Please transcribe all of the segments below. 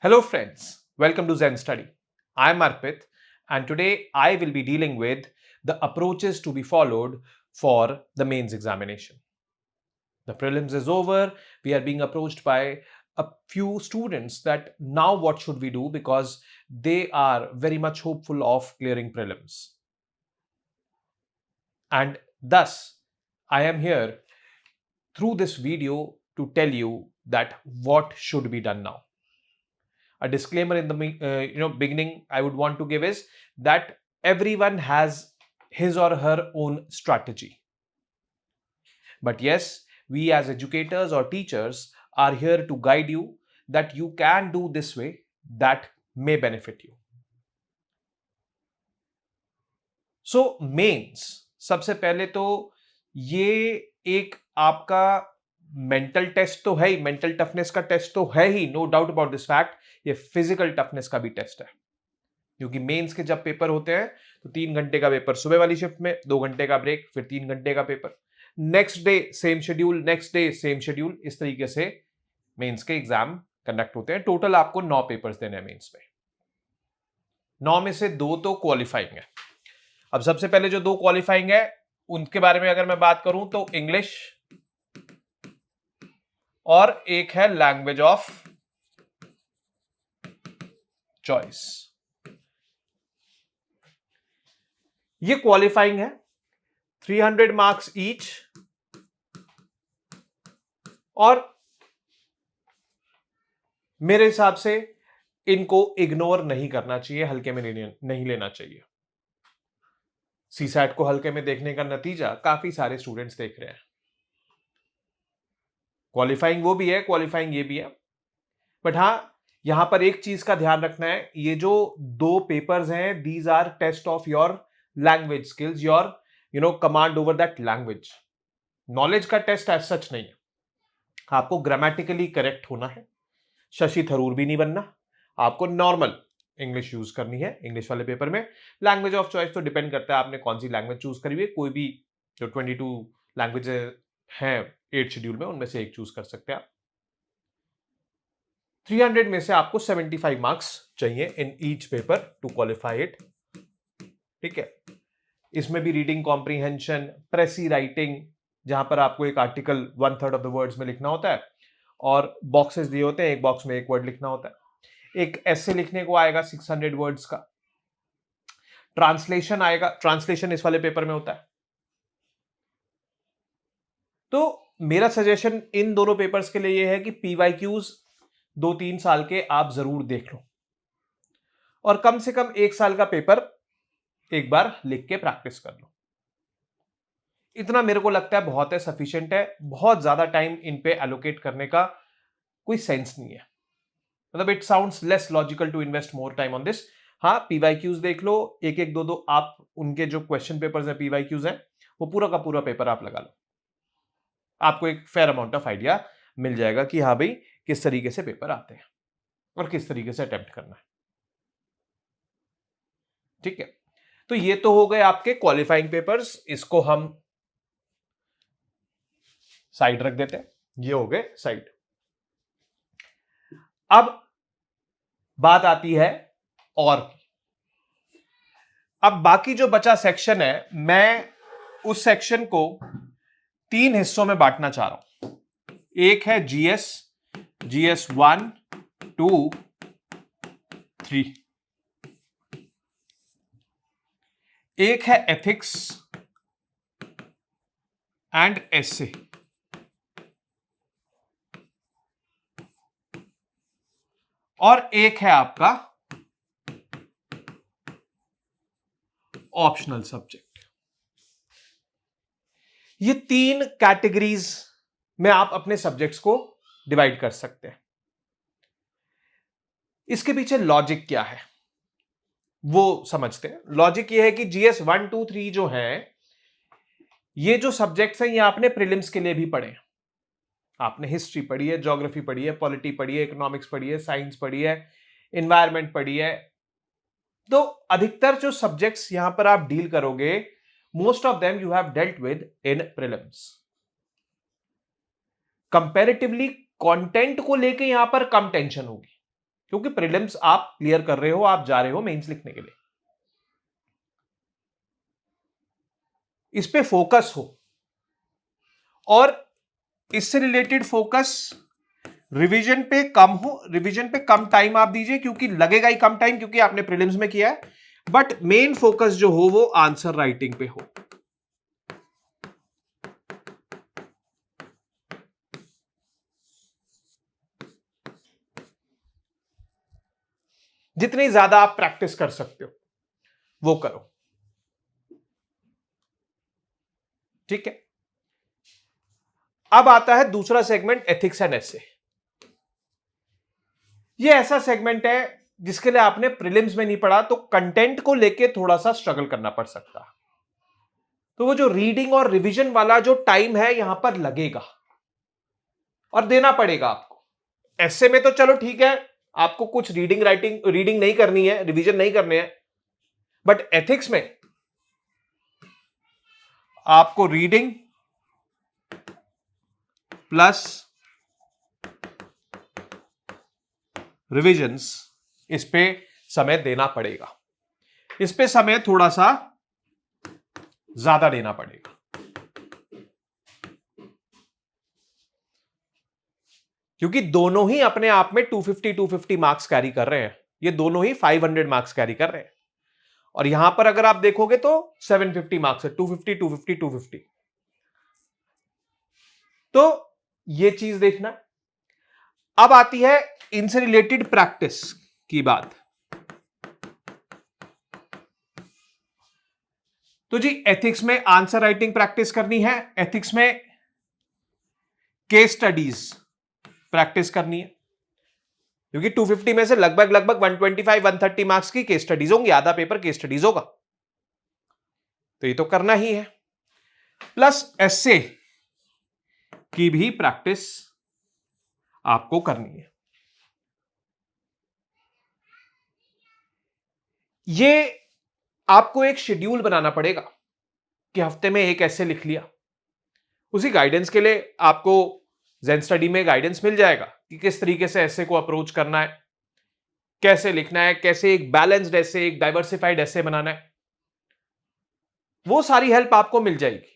Hello, friends. Welcome to Zen Study. I'm Arpit, and today I will be dealing with the approaches to be followed for the mains examination. The prelims is over. We are being approached by a few students that now what should we do because they are very much hopeful of clearing prelims. And thus, I am here through this video to tell you that what should be done now. A disclaimer in the beginning I would want to give is that everyone has his or her own strategy, but yes, we as educators or teachers are here to guide you that you can do this way that may benefit you. So mains सबसे पहले तो ये एक आपका mental test तो है ही, mental toughness का टेस्ट तो है ही, no doubt about this fact. ये फिजिकल टफनेस का भी टेस्ट है, क्योंकि मेंस के जब पेपर होते हैं तो 3 घंटे का पेपर सुबह वाली शिफ्ट में, 2 घंटे का ब्रेक, फिर 3 घंटे का paper, next day same schedule, next day same schedule. इस तरीके से मेंस के एग्जाम कंडक्ट होते हैं। टोटल आपको 9 पेपर्स देने हैं मेंस में। 9 में से 2 तो क्वालिफाइंग है। अब सबसे पहले जो 2 क्वालिफाइंग है उनके बारे में अगर मैं बात करूं तो इंग्लिश और एक है लैंग्वेज ऑफ चॉइस। ये क्वालिफाइंग है, 300 मार्क्स ईच, और मेरे हिसाब से इनको इग्नोर नहीं करना चाहिए, हल्के में नहीं लेना चाहिए। सीसैट को हल्के में देखने का नतीजा काफी सारे स्टूडेंट्स देख रहे हैं। क्वालिफाइंग वो भी है, क्वालिफाइंग ये भी है, बट हां यहां पर एक चीज का ध्यान रखना है, ये जो 2 पेपर्स हैं, these are test of your language skills, your command over that language. Knowledge का टेस्ट एज सच नहीं है। आपको ग्रामेटिकली करेक्ट होना है, शशि थरूर भी नहीं बनना, आपको नॉर्मल इंग्लिश यूज करनी है इंग्लिश वाले पेपर में। लैंग्वेज ऑफ चॉइस तो डिपेंड करता है आपने कौन सी लैंग्वेज चूज करी हुई है। कोई भी जो 22 लैंग्वेज हैं 8 शेड्यूल में, उनमें से एक चूज कर सकते हैं आप। 300 में से आपको 75 मार्क्स चाहिए in each paper two qualify it. ठीक है, इसमें भी रीडिंग कॉम्प्रीहेंशन, प्रेसी राइटिंग, जहां पर आपको एक आर्टिकल 1/3 ऑफ द वर्ड्स में लिखना होता है और बॉक्सेस दिए होते हैं, एक बॉक्स में एक वर्ड लिखना होता है। एक ऐसे लिखने को आएगा 600 वर्ड्स का। ट्रांसलेशन आएगा, ट्रांसलेशन इस वाले पेपर में होता है। तो मेरा सजेशन इन दोनों पेपर्स के लिए यह है कि पीवाईक्यूज 2-3 साल के आप जरूर देख लो, और कम से कम 1 साल का पेपर एक बार लिख के प्रैक्टिस कर लो। इतना मेरे को लगता है बहुत है, सफिशिएंट है। बहुत ज्यादा टाइम इन पे एलोकेट करने का कोई सेंस नहीं है। मतलब it sounds less logical to invest more time on this. हाँ, पीवाईक्यूज देख लो, एक एक दो आप उनके जो क्वेश्चन पेपर्स हैं, पीवाईक्यूज हैं, वो पूरा का पूरा पेपर आप लगा लो। आपको एक फेयर अमाउंट ऑफ आइडिया मिल जाएगा कि हाँ भाई किस तरीके से पेपर आते हैं और किस तरीके से अटेम्प्ट करना है। ठीक है, तो ये तो हो गए आपके क्वालिफाइंग पेपर्स, इसको हम साइड रख देते हैं। ये हो गए साइड। अब बात आती है और अब बाकी जो बचा सेक्शन है, मैं उस सेक्शन को 3 हिस्सों में बांटना चाह रहा हूं। एक है जीएस, जीएस 1, 2, 3। एक है एथिक्स एंड एसे। और एक है आपका ऑप्शनल सब्जेक्ट। ये 3 कैटेगरीज में आप अपने सब्जेक्ट्स को डिवाइड कर सकते हैं। इसके पीछे लॉजिक क्या है वो समझते हैं। लॉजिक ये है कि जीएस 1, 2, 3 जो है, ये जो सब्जेक्ट्स हैं, ये आपने प्रीलिम्स के लिए भी पढ़े। आपने हिस्ट्री पढ़ी है, ज्योग्राफी पढ़ी है, पॉलिटी पढ़ी है, इकोनॉमिक्स पढ़ी है, साइंस पढ़ी है, एनवायरमेंट पढ़ी है। तो अधिकतर जो सब्जेक्ट्स यहां पर आप डील करोगे, most of them you have dealt with in prelims. Comparatively content को लेके यहां पर कम टेंशन होगी। क्योंकि प्रीलिम्स आप क्लियर कर रहे हो, आप जा रहे हो मेंस लिखने के लिए। इस पे फोकस हो, और इससे रिलेटेड फोकस रिवीजन पे कम हो, रिवीजन पे कम टाइम आप दीजिए, क्योंकि लगेगा ही कम टाइम, क्योंकि आपने प्रीलिम्स में किया है, बट मेन फोकस जो हो वो आंसर राइटिंग पे हो। जितनी ज्यादा आप प्रैक्टिस कर सकते हो वो करो, ठीक है। अब आता है दूसरा सेगमेंट, एथिक्स एंड एसे। ये ऐसा सेगमेंट है जिसके लिए आपने प्रीलिम्स में नहीं पढ़ा, तो कंटेंट को लेके थोड़ा सा स्ट्रगल करना पड़ सकता है। तो वो जो रीडिंग और रिवीजन वाला जो टाइम है यहां पर लगेगा और देना पड़ेगा आपको। ऐसे में तो चलो ठीक है, आपको कुछ रीडिंग नहीं करनी है, रिवीजन नहीं करने हैं, बट एथिक्स में आपको रीडिंग प्लस रिविजन्स, इस पे समय देना पड़ेगा। इस पे समय थोड़ा सा ज्यादा देना पड़ेगा, क्योंकि दोनों ही अपने आप में 250 मार्क्स कैरी कर रहे हैं। ये दोनों ही 500 मार्क्स कैरी कर रहे हैं, और यहां पर अगर आप देखोगे तो 750 मार्क्स है, 250 तो ये चीज देखना। अब आती है इनसे रिलेटेड प्रैक्टिस की बात। तो जी एथिक्स में आंसर राइटिंग प्रैक्टिस करनी है, एथिक्स में केस स्टडीज प्रैक्टिस करनी है, क्योंकि 250 में से लगभग 125-130 मार्क्स की केस स्टडीज होंगी, आधा पेपर केस स्टडीज होगा, तो ये तो करना ही है। प्लस एसे की भी प्रैक्टिस आपको करनी है। ये आपको एक शेड्यूल बनाना पड़ेगा कि हफ्ते में एक ऐसे लिख लिया। उसी गाइडेंस के लिए आपको ज़ेन स्टडी में गाइडेंस मिल जाएगा कि किस तरीके से ऐसे को अप्रोच करना है, कैसे लिखना है, कैसे एक बैलेंस्ड ऐसे, एक डाइवर्सिफाइड ऐसे बनाना है, वो सारी हेल्प आपको मिल जाएगी।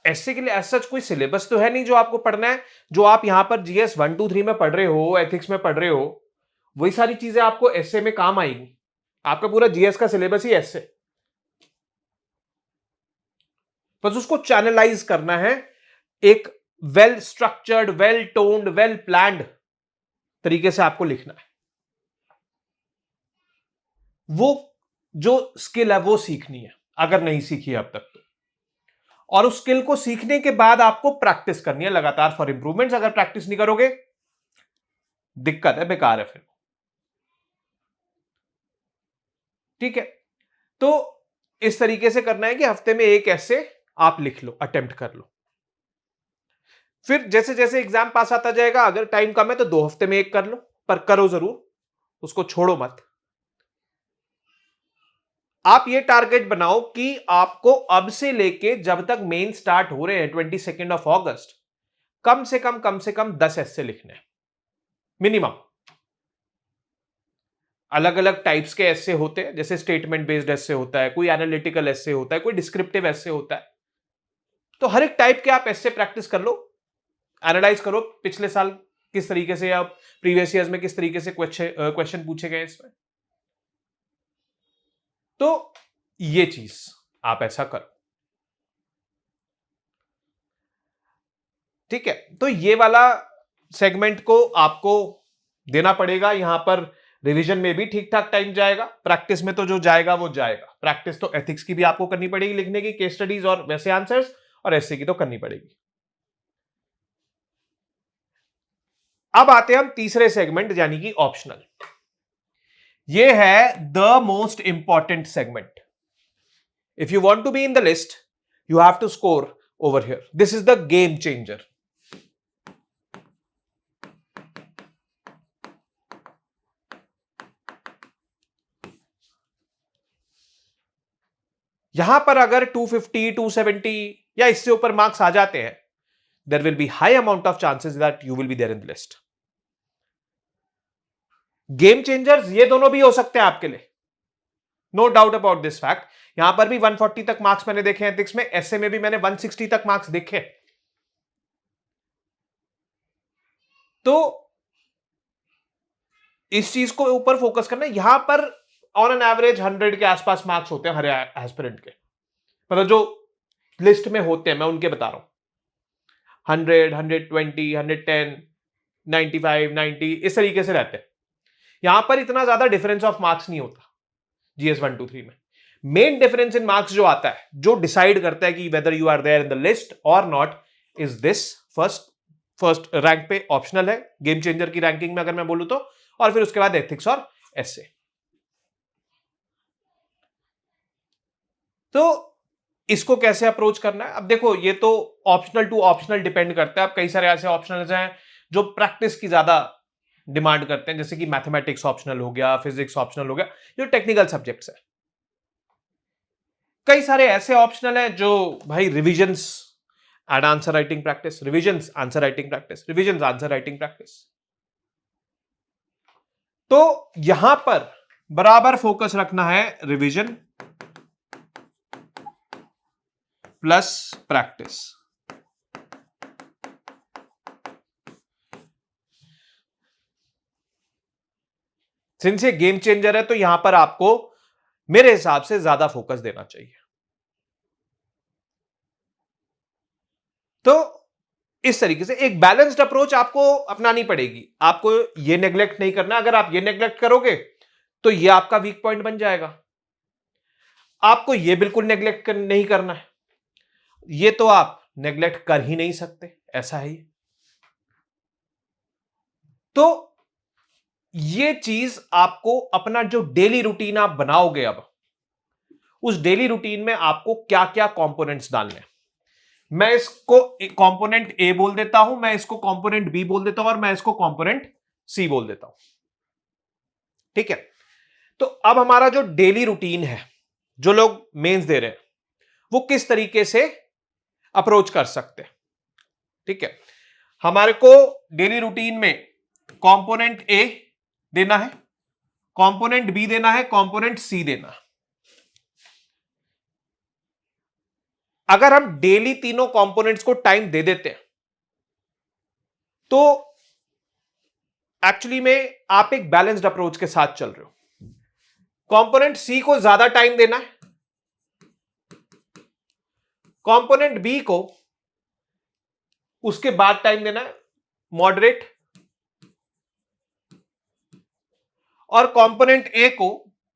ऐसे के लिए एज सच कोई सिलेबस तो है नहीं जो आपको पढ़ना है, जो आप यहां पर जीएस 1 2 3 में पढ़ रहे हो, एथिक्स में पढ़ रहे हो, वही सारी चीजें आपको ऐसे में काम आएगी। आपका पूरा जीएस का सिलेबस ही ऐसे, बस उसको चैनलाइज करना है एक well structured, well toned, well planned तरीके से आपको लिखना है। वो जो स्किल है वो सीखनी है, अगर नहीं सीखी है अब तक तो। और उस स्किल को सीखने के बाद आपको प्रैक्टिस करनी है लगातार फॉर इंप्रूवमेंट्स। अगर प्रैक्टिस नहीं करोगे दिक्कत है, बेकार है फिर, ठीक है। तो इस तरीके से करना है कि हफ्ते में एक ऐसे आप लिख लो, अटेम्प्ट कर लो। फिर जैसे जैसे एग्जाम पास आता जाएगा, अगर टाइम कम है तो 2 हफ्ते में एक कर लो, पर करो जरूर, उसको छोड़ो मत। आप ये टारगेट बनाओ कि आपको अब से लेके जब तक मेन स्टार्ट हो रहे हैं 22 अगस्त, कम से कम 10 ऐसे लिखने हैं मिनिमम। अलग अलग टाइप्स के ऐसे होते हैं, जैसे स्टेटमेंट बेस्ड ऐसे होता है, कोई एनालिटिकल ऐसे होता है, कोई डिस्क्रिप्टिव ऐसे होता है। तो हर एक टाइप के आप ऐसे प्रैक्टिस कर लो, एनालाइज करो पिछले साल किस तरीके से या प्रीवियस ईयर्स में किस तरीके से क्वेश्चन पूछे गए इसमें। तो ये चीज आप ऐसा करो, ठीक है। तो ये वाला सेगमेंट को आपको देना पड़ेगा। यहां पर रिवीजन में भी ठीक ठाक टाइम जाएगा, प्रैक्टिस में तो जो जाएगा वो जाएगा। प्रैक्टिस तो एथिक्स की भी आपको करनी पड़ेगी, लिखने की, केस स्टडीज और वैसे आंसर्स, और ऐसे की तो करनी पड़ेगी। अब आते हैं हम तीसरे सेगमेंट यानी कि ऑप्शनल। ये है the most important segment. If you want to be in the list you have to score over here. This is the game changer. यहां पर अगर 250, 270 या इससे ऊपर मार्क्स आ जाते हैं, there will be high amount of chances that you will be there in the list. Game changers ये दोनों भी हो सकते हैं आपके लिए, no doubt about this fact. यहां पर भी 140 तक मार्क्स मैंने देखे एथिक्स में, ऐसे में भी मैंने 160 तक मार्क्स देखे। तो इस चीज को ऊपर फोकस करना है। यहां पर ऑन एन एवरेज 100 के आसपास मार्क्स होते हैं हर एस्पिरेंट के, मतलब जो लिस्ट में होते हैं मैं उनके बता रहा हूं। 100, 120, 110, 95, 90 इस तरीके से रहते हैं। यहां पर इतना ज्यादा डिफरेंस ऑफ मार्क्स नहीं होता जीएस 123 में। मेन डिफरेंस इन मार्क्स जो आता है, जो डिसाइड करता है कि whether you are there in the list और not, is this. First rank पे ऑप्शनल है गेम चेंजर की रैंकिंग में अगर मैं बोलूं तो, और फिर उसके बाद एथिक्स और एसए। तो इसको कैसे अप्रोच करना है, अब देखो ये तो ऑप्शनल टू ऑप्शनल डिपेंड करता है। अब कई सारे ऐसे ऑप्शनल्स हैं जो प्रैक्टिस की ज्यादा डिमांड करते हैं, जैसे कि मैथमेटिक्स ऑप्शनल हो गया, फिजिक्स ऑप्शनल हो गया, जो टेक्निकल सब्जेक्ट्स है। कई सारे ऐसे ऑप्शनल हैं जो भाई revisions and answer writing practice, revisions answer writing practice, revisions answer writing practice. तो यहां पर बराबर फोकस रखना है रिविजन प्लस प्रैक्टिस। सिंस ये गेम चेंजर है तो यहां पर आपको मेरे हिसाब से ज्यादा फोकस देना चाहिए। तो इस तरीके से एक बैलेंस्ड अप्रोच आपको अपनानी पड़ेगी। आपको ये नेग्लेक्ट नहीं करना। अगर आप ये नेग्लेक्ट करोगे तो ये आपका वीक पॉइंट बन जाएगा। आपको ये बिल्कुल नेग्लेक्ट नहीं करना है, ये तो आप नेग्लेक्ट कर ही नहीं सकते, ऐसा है। तो ये चीज आपको अपना जो डेली रूटीन आप बनाओगे, अब उस डेली रूटीन में आपको क्या क्या कंपोनेंट्स डालने हैं, मैं इसको कंपोनेंट ए बोल देता हूं, मैं इसको कंपोनेंट बी बोल देता हूं, और मैं इसको कंपोनेंट सी बोल देता हूं। ठीक है। तो अब हमारा जो डेली रूटीन है, जो लोग मेंस दे रहे हैं वो किस तरीके से अप्रोच कर सकते हैं। ठीक है, हमारे को डेली रूटीन में कंपोनेंट ए देना है, कंपोनेंट बी देना है, कंपोनेंट सी देना है। अगर हम डेली तीनों कंपोनेंट्स को टाइम दे देते हैं तो एक्चुअली में आप एक बैलेंस्ड अप्रोच के साथ चल रहे हो। कंपोनेंट सी को ज्यादा टाइम देना है, कंपोनेंट बी को उसके बाद टाइम देना है, मॉडरेट, और कंपोनेंट ए को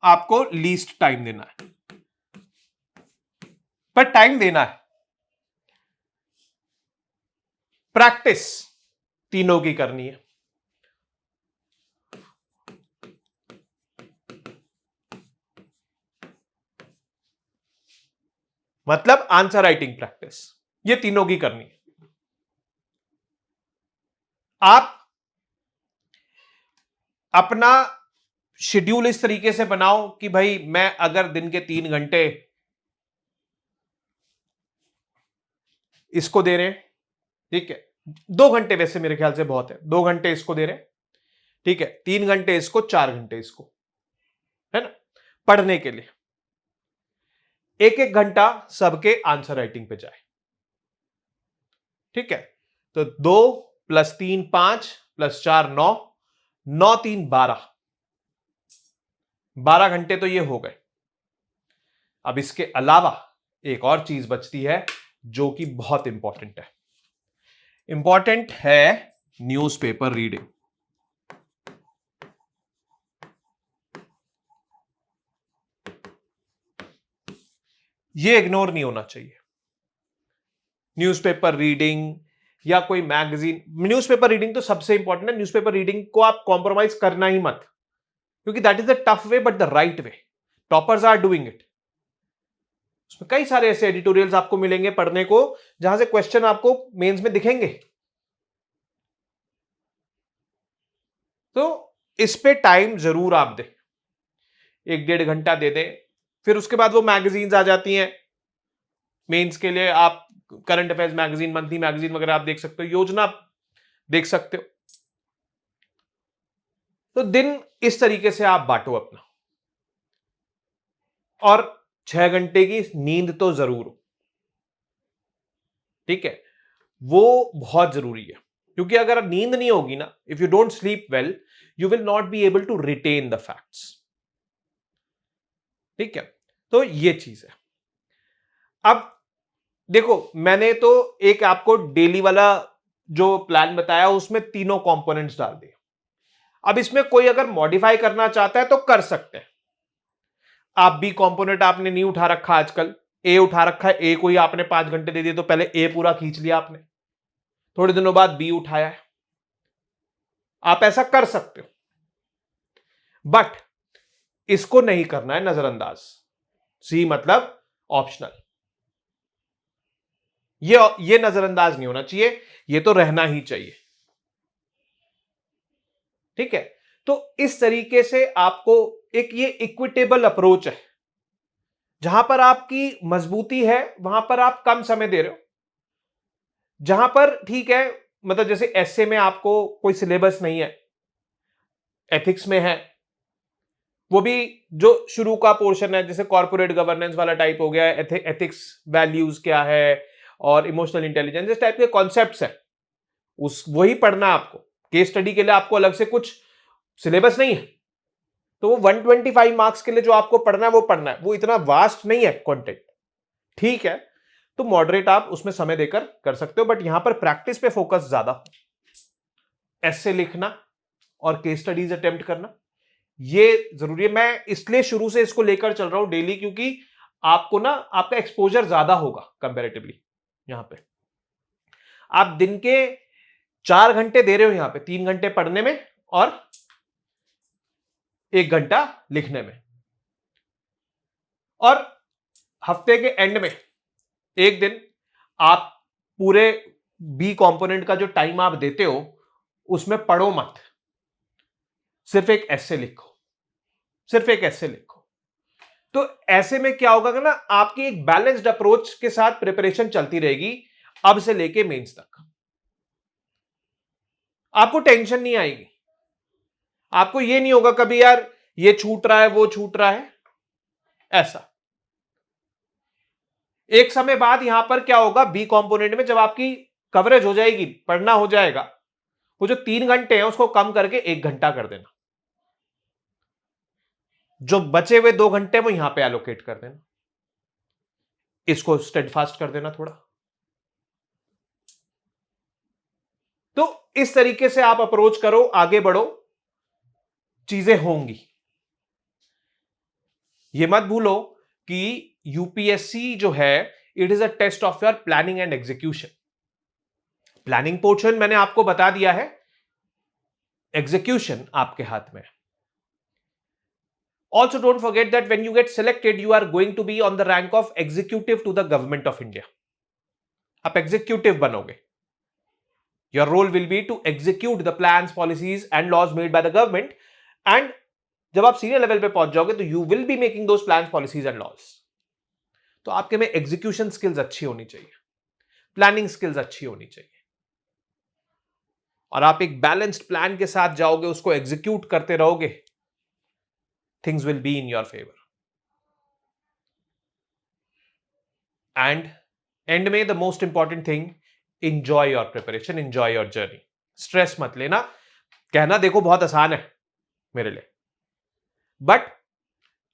आपको लीस्ट टाइम देना है। पर टाइम देना है। प्रैक्टिस तीनों की करनी है। मतलब आंसर राइटिंग प्रैक्टिस, ये तीनों की करनी है। आप अपना शेड्यूल इस तरीके से बनाओ कि भाई मैं अगर दिन के 3 घंटे इसको दे रहे हैं, ठीक है, 2 घंटे वैसे मेरे ख्याल से बहुत है, 2 घंटे इसको दे रहे हैं, ठीक है, 3 घंटे इसको, 4 घंटे इसको, है ना, पढ़ने के लिए, एक एक घंटा सबके आंसर राइटिंग पे जाए। ठीक है, तो 2 + 3 5 +4 9, 9 3 12, 12 घंटे तो ये हो गए। अब इसके अलावा एक और चीज बचती है जो कि बहुत इंपॉर्टेंट है। इंपॉर्टेंट है न्यूज़पेपर रीडिंग। ये इग्नोर नहीं होना चाहिए। न्यूज़पेपर रीडिंग या कोई मैगजीन, न्यूज़पेपर रीडिंग तो सबसे इंपॉर्टेंट है। न्यूज़पेपर रीडिंग को आप कॉम्प्रोमाइज करना ही मत, क्योंकि that is the tough way but the right way. Toppers are doing it. उसमें कई सारे ऐसे एडिटोरियल्स आपको मिलेंगे पढ़ने को जहां से क्वेश्चन आपको मेंस में दिखेंगे। तो इस पे टाइम जरूर आप दें, 1 1.5 घंटा दे दें। फिर उसके बाद वो मैगजीन्स आ जाती हैं मेंस के लिए। आप current affairs magazine, monthly magazine वगैरह आप देख सकते हो, योजना देख सकते हो। तो दिन इस तरीके से आप बांटो अपना, और 6 घंटे की नींद तो जरूर हो, ठीक है, वो बहुत जरूरी है। क्योंकि अगर नींद नहीं होगी ना, if you don't sleep well, you will not be able to retain the facts, ठीक है। तो ये चीज है। अब देखो, मैंने तो एक आपको डेली वाला जो प्लान बताया उसमें तीनों कंपोनेंट्स डाल दिए। अब इसमें कोई अगर मॉडिफाई करना चाहता है तो कर सकते हैं। आप बी कंपोनेंट आपने नहीं उठा रखा आजकल, ए उठा रखा है, ए को ही आपने 5 घंटे दे दिए, तो पहले ए पूरा खींच लिया आपने, थोड़े दिनों बाद बी उठाया है, आप ऐसा कर सकते हो। बट इसको नहीं करना है नजरअंदाज। सी मतलब ऑप्शनल, ये नजरअंदाज नहीं होना चाहिए, ये तो रहना ही चाहिए, ठीक है। तो इस तरीके से आपको एक ये इक्विटेबल अप्रोच है, जहां पर आपकी मजबूती है वहां पर आप कम समय दे रहे हो, जहां पर ठीक है, मतलब जैसे एसए में आपको कोई सिलेबस नहीं है, एथिक्स में है, वो भी जो शुरू का पोर्शन है, जैसे कॉर्पोरेट गवर्नेंस वाला टाइप हो गया, एथिक्स वैल्यूज क्या है और इमोशनल इंटेलिजेंस, इस टाइप के कॉन्सेप्ट्स है, उस वही पढ़ना आपको। केस स्टडी के लिए आपको अलग से कुछ सिलेबस नहीं है, तो वो 125 मार्क्स के लिए जो आपको पढ़ना है वो पढ़ना है, वो इतना वास्ट नहीं है कंटेंट, ठीक है। तो मॉडरेट आप उसमें समय देकर कर सकते हो, बट यहां पर प्रैक्टिस पे फोकस ज्यादा, ऐसे लिखना और केस स्टडीज अटेम्प्ट करना, ये जरूरी है। मैं इसलिए शुरू से इसको लेकर चल रहा हूं डेली, क्योंकि आपको ना आपका एक्सपोजर ज्यादा होगा कंपैरेटिवली। यहां पे आप दिन के 4 घंटे दे रहे हो, यहां पे 3 घंटे पढ़ने में और 1 घंटा लिखने में, और हफ्ते के एंड में एक दिन आप पूरे बी कंपोनेंट का जो टाइम आप देते हो उसमें पढ़ो मत, सिर्फ एक ऐसे लिखो, सिर्फ एक ऐसे लिखो। तो ऐसे में क्या होगा ना, आपकी एक बैलेंस्ड अप्रोच के साथ प्रिपरेशन चलती रहेगी अब से लेके मेंस तक, आपको टेंशन नहीं आएगी, आपको ये नहीं होगा कभी यार ये छूट रहा है वो छूट रहा है, ऐसा। एक समय बाद यहां पर क्या होगा, बी कंपोनेंट में जब आपकी कवरेज हो जाएगी, पढ़ना हो जाएगा, वो जो 3 घंटे हैं उसको कम करके 1 घंटा कर देना, जो बचे हुए 2 घंटे वो यहां पे एलोकेट कर देना, इसको स्टेडफास्ट कर देना थोड़ा। तो इस तरीके से आप अप्रोच करो, आगे बढ़ो, चीजें होंगी। ये मत भूलो कि यूपीएससी जो है, it is a test of your planning and execution. Planning portion मैंने आपको बता दिया है, एग्जीक्यूशन आपके हाथ में। Also don't forget that when you get selected, you are going to be on the rank of executive to the government of India. आप executive बनोगे. Your role will be to execute the plans, policies and laws made by the government. And जब आप senior level पे पहुंच जाओगे तो you will be making those plans, policies and laws. तो आपके में एग्जीक्यूशन स्किल्स अच्छी होनी चाहिए, प्लानिंग स्किल्स अच्छी होनी चाहिए, और आप एक बैलेंस्ड प्लान के साथ जाओगे, उसको एग्जीक्यूट करते रहोगे, things will be in your favour. And end में the most important thing, enjoy your preparation, enjoy your journey. Stress मत लेना। कहना देखो बहुत आसान है मेरे लिए, बट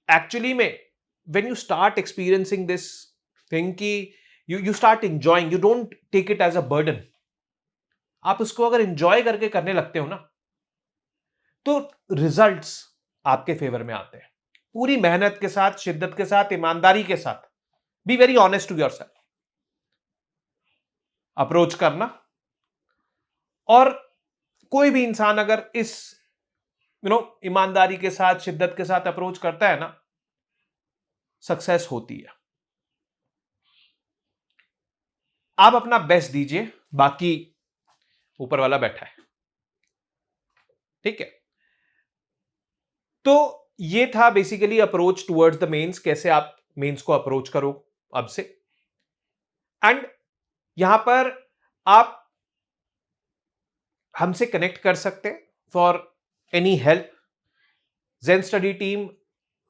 एक्चुअली में when you start experiencing this thing कि you start enjoying, you don't take it as a burden, आप उसको अगर enjoy करके करने लगते हो ना, तो रिजल्ट्स आपके फेवर में आते हैं। पूरी मेहनत के साथ, शिद्दत के साथ, ईमानदारी के साथ, be very honest to yourself, approach करना। और कोई भी इंसान अगर इस ईमानदारी के साथ, शिद्दत के साथ अप्रोच करता है ना, सक्सेस होती है। आप अपना बेस्ट दीजिए, बाकी ऊपर वाला बैठा है, ठीक है। तो ये था basically approach towards the mains, कैसे आप मेंस को अप्रोच करो अब से। एंड यहां पर आप हमसे कनेक्ट कर सकते हैं for any help, zen study team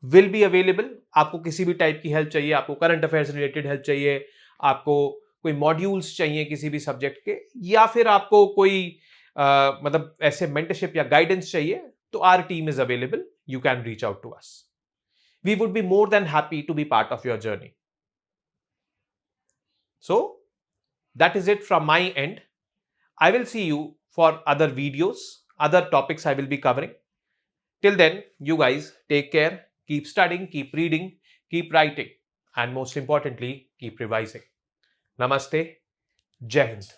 will be available. आपको किसी भी टाइप की हेल्प चाहिए, आपको करंट अफेयर्स रिलेटेड हेल्प चाहिए, आपको कोई मॉड्यूल्स चाहिए किसी भी सब्जेक्ट के, या फिर आपको कोई मतलब ऐसे मेंटरशिप या गाइडेंस चाहिए, तो our team is available. You can reach out to us. We would be more than happy to be part of your journey. So that is it from my end. I will see you for other videos, other topics I will be covering. Till then, you guys take care, keep studying, keep reading, keep writing, and most importantly, keep revising. Namaste. Jai Hind.